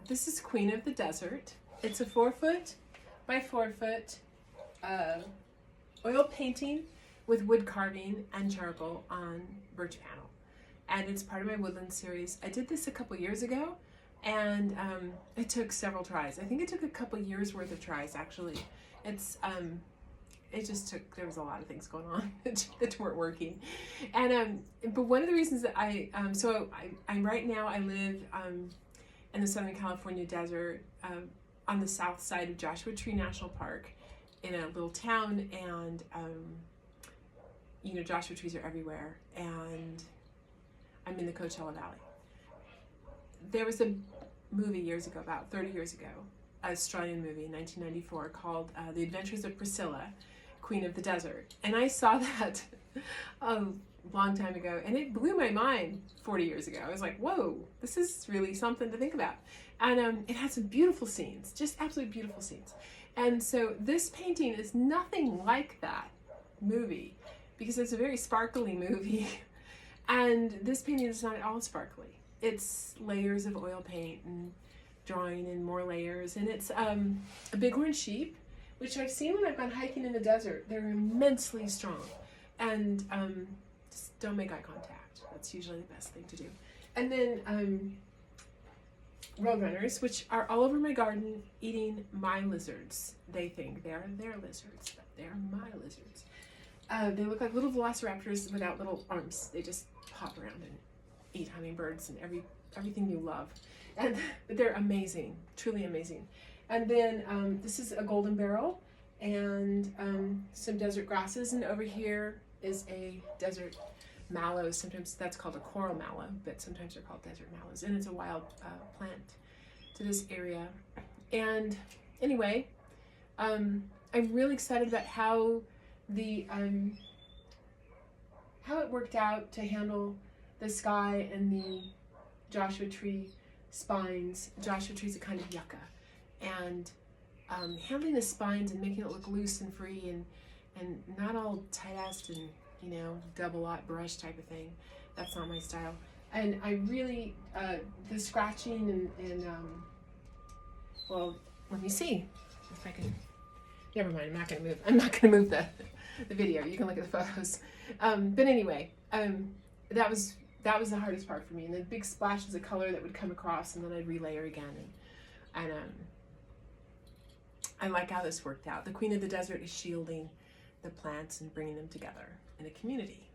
This is Queen of the Desert. It's a 4-foot by 4-foot oil painting with wood carving and charcoal on birch panel. And it's part of my woodland series. I did this a couple years ago, and it took several tries. I think it took a couple years worth of tries, actually. It's it just took, there was a lot of things going on that weren't working. And but one of the reasons that I'm right now, I live in the Southern California desert, on the south side of Joshua Tree National Park in a little town, and you know, Joshua trees are everywhere, and I'm in the Coachella Valley. There was a movie years ago, about 30 years ago, an Australian movie in 1994 called The Adventures of Priscilla, Queen of the Desert. And I saw that a long time ago, and it blew my mind 40 years ago. I was like, whoa, this is really something to think about. And it had some beautiful scenes, just absolutely beautiful scenes. And so this painting is nothing like that movie, because it's a very sparkly movie. And this painting is not at all sparkly. It's layers of oil paint and drawing in more layers. And it's a bighorn sheep, which I've seen when I've gone hiking in the desert. They're immensely strong. And just don't make eye contact. That's usually the best thing to do. And then roadrunners, which are all over my garden eating my lizards. They think they're their lizards, but they're my lizards. They look like little velociraptors without little arms. They just hop around and eat hummingbirds and everything you love. And they're amazing, truly amazing. And then this is a golden beryl and some desert grasses. And over here is a desert mallow. Sometimes that's called a coral mallow, but sometimes they're called desert mallows. And it's a wild plant to this area. And anyway, I'm really excited about how how it worked out to handle the sky and the Joshua tree spines. Joshua tree is a kind of yucca, and handling the spines and making it look loose and free and not all tight-assed and, you know, double-lot brush type of thing. That's not my style. And I really, the scratching and well, let me see if I can, never mind, I'm not gonna move the video. You can look at the photos. But anyway, that was the hardest part for me. And then big splashes of color that would come across, and then I'd relayer again. And I like how this worked out. The Queen of the Desert is shielding the plants and bringing them together in a community.